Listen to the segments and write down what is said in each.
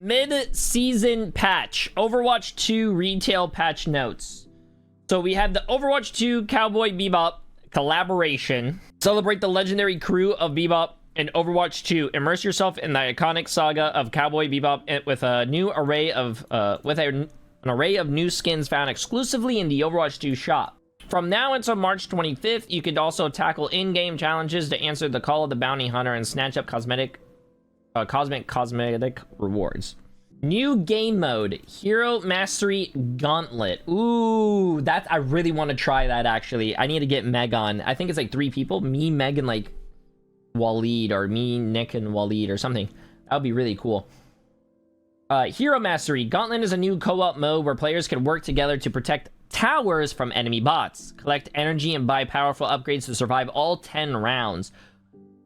Mid-season patch. Overwatch 2 retail patch notes. So we have the Overwatch 2 Cowboy Bebop collaboration. Celebrate the legendary crew of Bebop in Overwatch 2. Immerse yourself in the iconic saga of Cowboy Bebop with a new array of an array of new skins found exclusively in the Overwatch 2 shop. From now until March 25th, you could also tackle in-game challenges to answer the call of the bounty hunter and snatch up cosmetic rewards. New game mode, Hero Mastery Gauntlet. Ooh, I really want to try that, actually. I need to get Meg on. I think it's like 3 people. Me, Meg, and like Waleed, or me, Nick, and Waleed, or something. That would be really cool. Hero Mastery Gauntlet is a new co-op mode where players can work together to protect towers from enemy bots. Collect energy and buy powerful upgrades to survive all 10 rounds.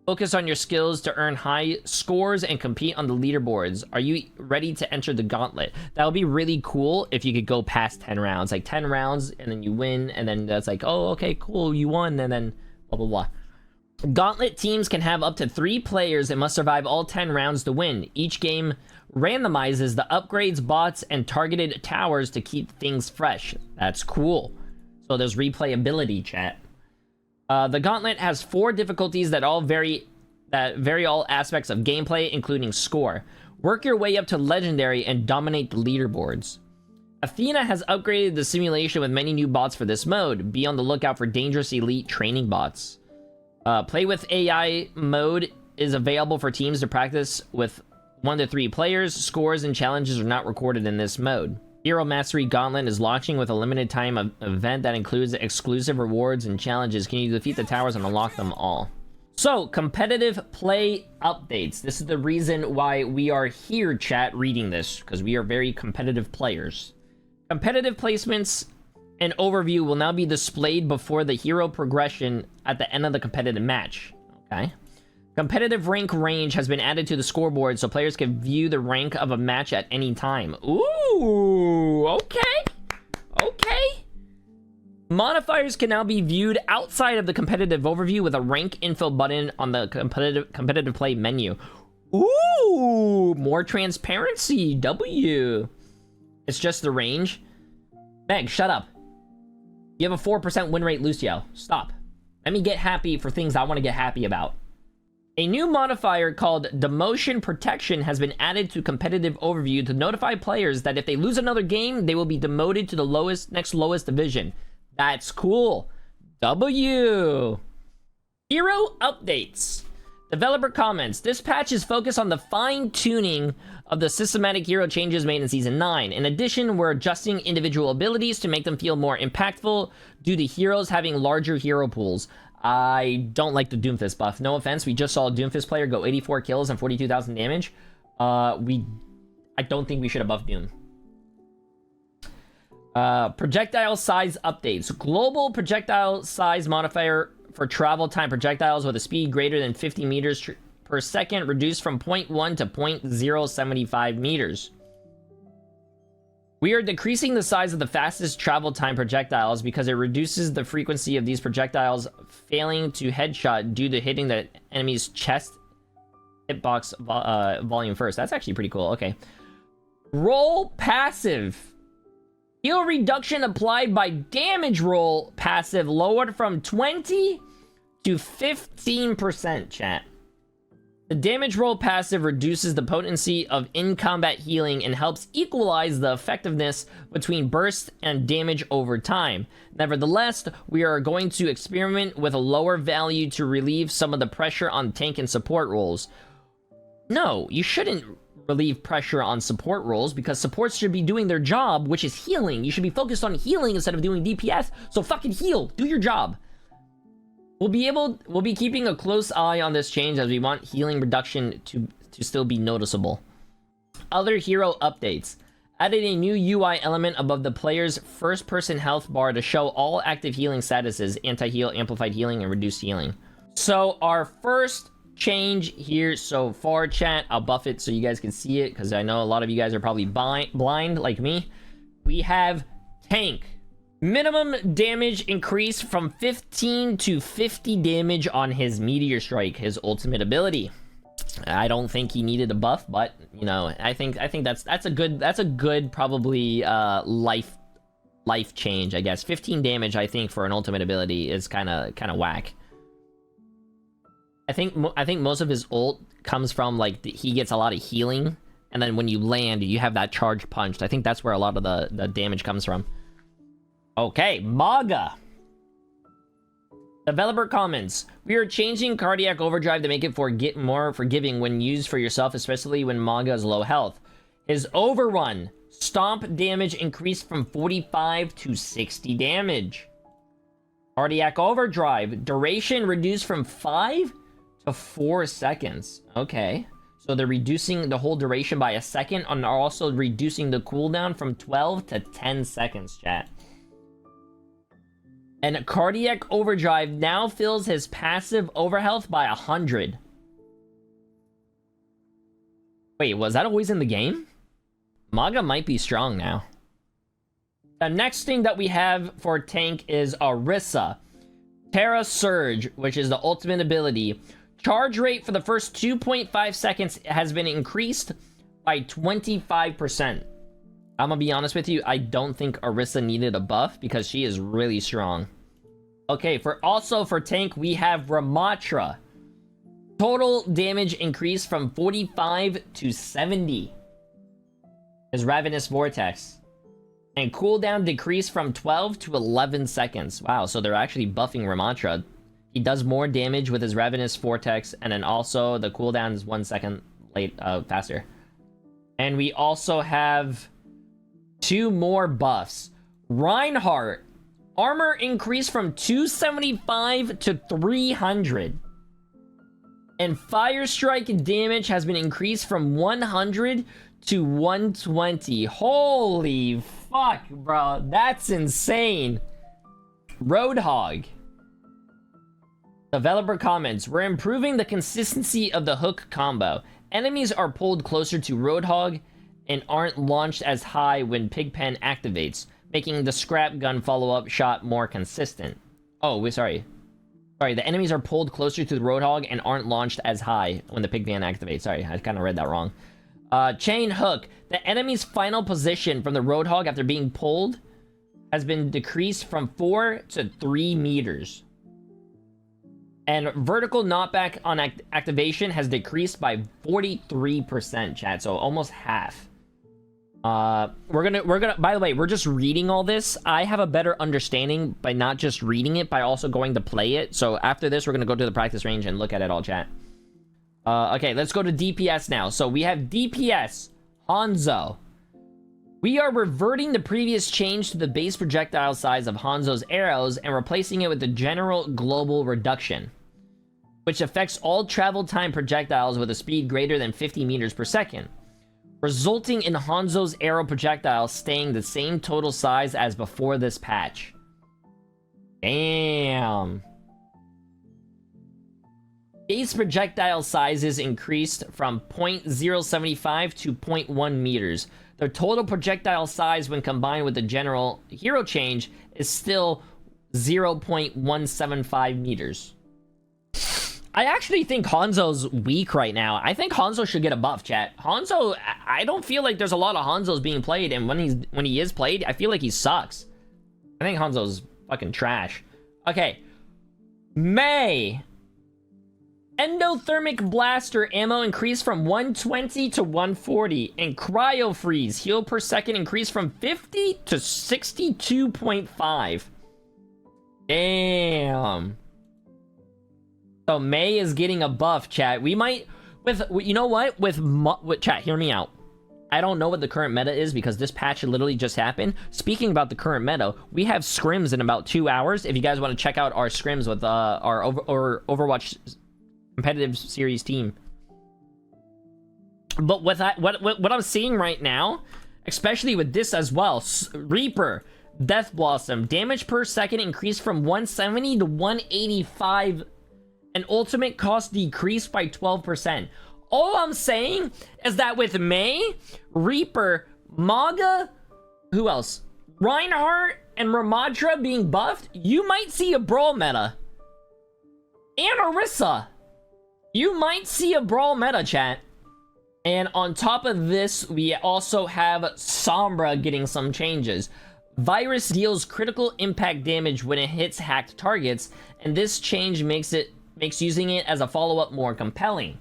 Focus on your skills to earn high scores and compete on the leaderboards. Are you ready to enter the gauntlet? That would be really cool if you could go past 10 rounds. Like 10 rounds and then you win, and then that's like, oh, okay, cool, you won, and then blah, blah, blah. Gauntlet teams can have up to 3 players and must survive all 10 rounds to win. Each game randomizes the upgrades, bots, and targeted towers to keep things fresh. That's cool. So there's replayability, chat. The Gauntlet has 4 difficulties that vary all aspects of gameplay, including score. Work your way up to Legendary and dominate the leaderboards. Athena has upgraded the simulation with many new bots for this mode. Be on the lookout for dangerous elite training bots. Play with AI mode is available for teams to practice with 1 to 3 players. Scores and challenges are not recorded in this mode. Hero Mastery Gauntlet is launching with a limited time event that includes exclusive rewards and challenges. Can you defeat the towers and unlock them all? So, competitive play updates. This is the reason why we are here, chat, reading this, because we are very competitive players. Competitive placements and overview will now be displayed before the hero progression at the end of the competitive match. Okay. Competitive rank range has been added to the scoreboard so players can view the rank of a match at any time. Ooh, okay. Okay. Modifiers can now be viewed outside of the competitive overview with a rank info button on the competitive play menu. Ooh, more transparency. W. It's just the range. Meg, shut up. You have a 4% win rate, Lucio. Stop. Let me get happy for things I want to get happy about. A new modifier called Demotion Protection has been added to competitive overview to notify players that if they lose another game, they will be demoted to the next lowest division. That's cool. W. Hero updates. Developer comments. This patch is focused on the fine-tuning of the systematic hero changes made in Season 9. In addition, we're adjusting individual abilities to make them feel more impactful due to heroes having larger hero pools. I don't like the Doomfist buff. No offense, we just saw a Doomfist player go 84 kills and 42,000 damage. I don't think we should have buffed Doom. Projectile size updates. Global projectile size modifier for travel time projectiles with a speed greater than 50 meters per second reduced from 0.1 to 0.075 meters. We are decreasing the size of the fastest travel time projectiles because it reduces the frequency of these projectiles failing to headshot due to hitting the enemy's chest hitbox volume first. That's actually pretty cool. Okay. Roll passive. Heal reduction applied by damage roll passive lowered from 20 to 15%, chat. The damage roll passive reduces the potency of in-combat healing and helps equalize the effectiveness between burst and damage over time. Nevertheless, we are going to experiment with a lower value to relieve some of the pressure on tank and support rolls. No, you shouldn't relieve pressure on support rolls because supports should be doing their job, which is healing. You should be focused on healing instead of doing DPS, so fucking heal. Do your job. We'll be keeping a close eye on this change as we want healing reduction to still be noticeable. Other hero updates. Added a new UI element above the player's first-person health bar to show all active healing statuses, anti-heal, amplified healing, and reduced healing. So our first change here so far, chat, I'll buff it so you guys can see it because I know a lot of you guys are probably blind like me. We have tank. Minimum damage increase from 15 to 50 damage on his Meteor Strike, his ultimate ability. I don't think he needed a buff, but you know, I think that's a good probably life change, I guess. 15 damage, I think, for an ultimate ability is kind of whack. I think most of his ult comes from like he gets a lot of healing, and then when you land, you have that charge punched. I think that's where a lot of the damage comes from. Okay, Maga. Developer comments: we are changing Cardiac Overdrive to make it more forgiving when used for yourself, especially when Maga is low health. His overrun stomp damage increased from 45 to 60 damage. Cardiac Overdrive duration reduced from 5 to 4 seconds. Okay, so they're reducing the whole duration by a second, and are also reducing the cooldown from 12 to 10 seconds, chat. And Cardiac Overdrive now fills his passive overhealth by 100. Wait, was that always in the game? Maga might be strong now. The next thing that we have for tank is Orisa. Terra Surge, which is the ultimate ability. Charge rate for the first 2.5 seconds has been increased by 25%. I'm gonna be honest with you, I don't think Orisa needed a buff because she is really strong. Okay, for tank, we have Ramatra. Total damage increased from 45 to 70. His Ravenous Vortex. And cooldown decreased from 12 to 11 seconds. Wow, so they're actually buffing Ramatra. He does more damage with his Ravenous Vortex, and then also the cooldown is 1 second faster. And we also have 2 more buffs. Reinhardt. Armor increased from 275 to 300. And Fire Strike damage has been increased from 100 to 120. Holy fuck, bro. That's insane. Roadhog. Developer comments: we're improving the consistency of the hook combo. Enemies are pulled closer to Roadhog and aren't launched as high when Pigpen activates, making the scrap gun follow-up shot more consistent. Oh, sorry. Sorry, the enemies are pulled closer to the Roadhog and aren't launched as high when the Pigpen activates. Sorry, I kind of read that wrong. Chain Hook. The enemy's final position from the Roadhog after being pulled has been decreased from 4 to 3 meters. And vertical knockback on activation has decreased by 43%, chat. So almost half. We're gonna by the way, we're just reading all this. I have a better understanding by not just reading it, by also going to play it. So after this, we're gonna go to the practice range and look at it all, chat. Okay, let's go to DPS now. So we have DPS, Hanzo. We are reverting the previous change to the base projectile size of Hanzo's arrows and replacing it with the general global reduction, which affects all travel time projectiles with a speed greater than 50 meters per second, resulting in Hanzo's arrow projectile staying the same total size as before this patch. Damn. Base projectile sizes increased from 0.075 to 0.1 meters. The total projectile size when combined with the general hero change is still 0.175 meters. I actually think Hanzo's weak right now. I think Hanzo should get a buff, chat. Hanzo, I don't feel like there's a lot of Hanzos being played, and when he is played, I feel like he sucks. I think Hanzo's fucking trash. Okay. Mei. Endothermic Blaster ammo increased from 120 to 140, and Cryo Freeze heal per second increased from 50 to 62.5. Damn. So Mei is getting a buff, chat. We might, you know what? With chat, hear me out. I don't know what the current meta is because this patch literally just happened. Speaking about the current meta, we have scrims in about 2 hours. If you guys want to check out our scrims with our Overwatch competitive series team. But with that, what I'm seeing right now, especially with this as well, Reaper, Death Blossom, damage per second increased from 170 to 185, and ultimate cost decreased by 12%. All I'm saying is that with Mei, Reaper, Maga, who else? Reinhardt and Ramatra being buffed, you might see a brawl meta. And Orisa. You might see a brawl meta, chat. And on top of this, we also have Sombra getting some changes. Virus deals critical impact damage when it hits hacked targets, and this change makes using it as a follow-up more compelling.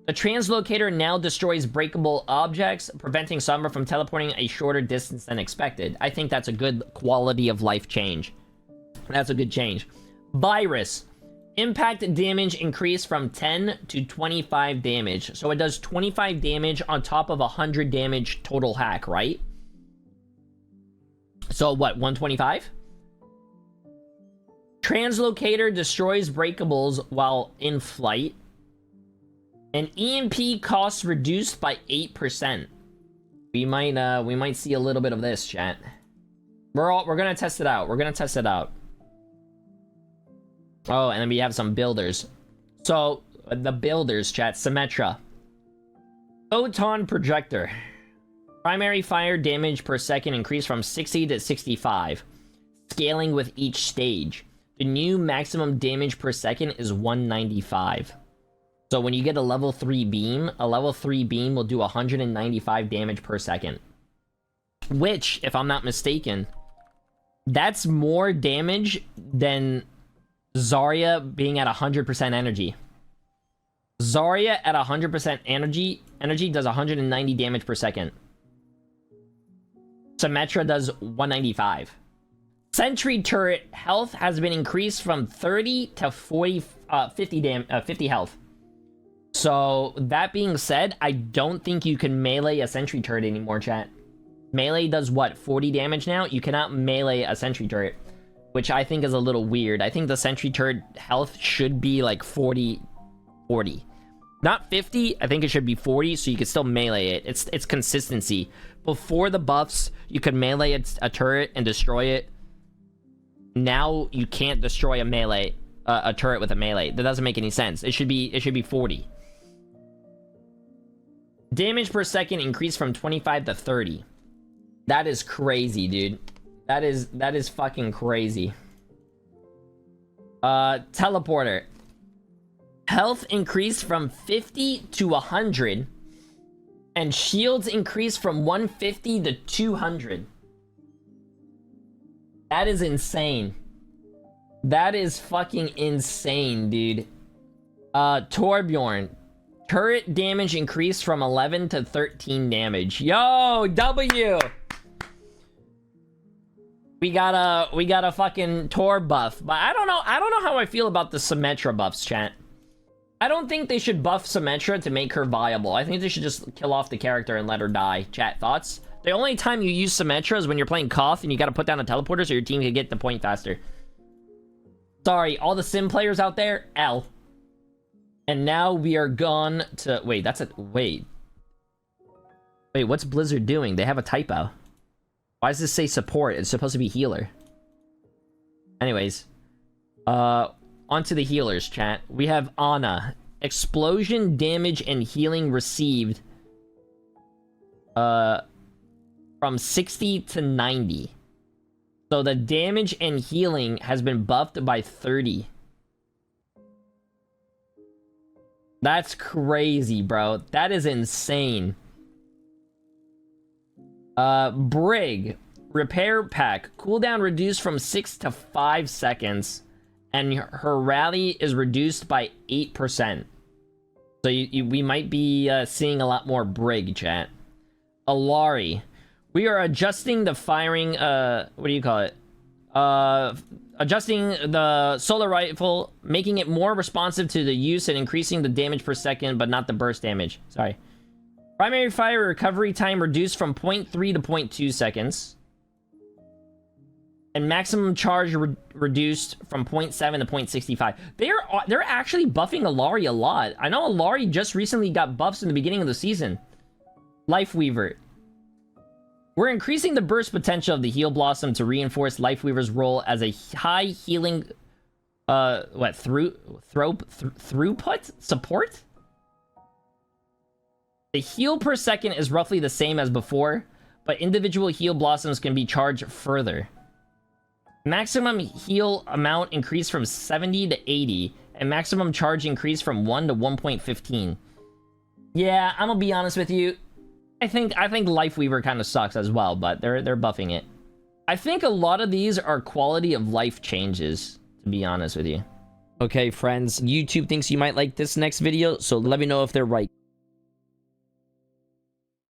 The translocator now destroys breakable objects, preventing Sombra from teleporting a shorter distance than expected. I think that's a good quality of life change. That's a good change. Virus. Impact damage increased from 10 to 25 damage. So it does 25 damage on top of 100 damage total hack, right? So what, 125? Translocator destroys breakables while in flight. And EMP costs reduced by 8%. We might see a little bit of this, chat. We're gonna test it out. We're gonna test it out. Oh, and then we have some builders. So, the builders, chat. Symmetra. Photon Projector. Primary fire damage per second increased from 60 to 65, scaling with each stage. The new maximum damage per second is 195. So when you get a level 3 beam, a level 3 beam will do 195 damage per second. Which, if I'm not mistaken, that's more damage than Zarya being at 100% energy. Zarya at 100% energy does 190 damage per second. Symmetra does 195. Sentry turret health has been increased from 30 to 50 health. So, that being said, I don't think you can melee a sentry turret anymore, chat. Melee does what, 40 damage now? You cannot melee a sentry turret, which I think is a little weird. I think the sentry turret health should be like 40. Not 50, I think it should be 40, so you can still melee it. It's consistency. Before the buffs, you could melee a turret and destroy it. Now you can't destroy a turret with a melee. That doesn't make any sense. It should be 40. Damage per second increased from 25 to 30. That is crazy, dude. That is fucking crazy. Teleporter. Health increased from 50 to 100. And shields increased from 150 to 200. That is insane. That is fucking insane, dude. Torbjorn. Turret damage increased from 11 to 13 damage. Yo, W! We got a fucking Tor buff. But I don't know how I feel about the Symmetra buffs, chat. I don't think they should buff Symmetra to make her viable. I think they should just kill off the character and let her die. Chat, thoughts? The only time you use Symmetra is when you're playing Koth and you gotta put down a teleporter so your team can get the point faster. Sorry, all the Sim players out there, L. And now we are gone to... Wait, that's a... Wait, what's Blizzard doing? They have a typo. Why does this say support? It's supposed to be healer. Anyways. Onto the healers, chat. We have Ana. Explosion damage and healing received. From 60 to 90. So the damage and healing has been buffed by 30. That's crazy, bro. That is insane. Brig. Repair pack. Cooldown reduced from 6 to 5 seconds. And her rally is reduced by 8%. So we might be seeing a lot more Brig, chat. Alari. We are adjusting the firing, what do you call it? Adjusting the solar rifle, making it more responsive to the use and increasing the damage per second, but not the burst damage. Sorry. Primary fire recovery time reduced from 0.3 to 0.2 seconds. And maximum charge reduced from 0.7 to 0.65. They're actually buffing Alari a lot. I know Alari just recently got buffs in the beginning of the season. Lifeweaver. We're increasing the burst potential of the Heal Blossom to reinforce Lifeweaver's role as a high healing... throughput? Support? The heal per second is roughly the same as before, but individual Heal Blossoms can be charged further. Maximum heal amount increased from 70 to 80, And maximum charge increase from 1 to 1.15. Yeah, I'm gonna be honest with you. I think Lifeweaver kind of sucks as well, but they're buffing it. I think a lot of these are quality of life changes, to be honest with you. Okay, friends, YouTube thinks you might like this next video, so let me know if they're right.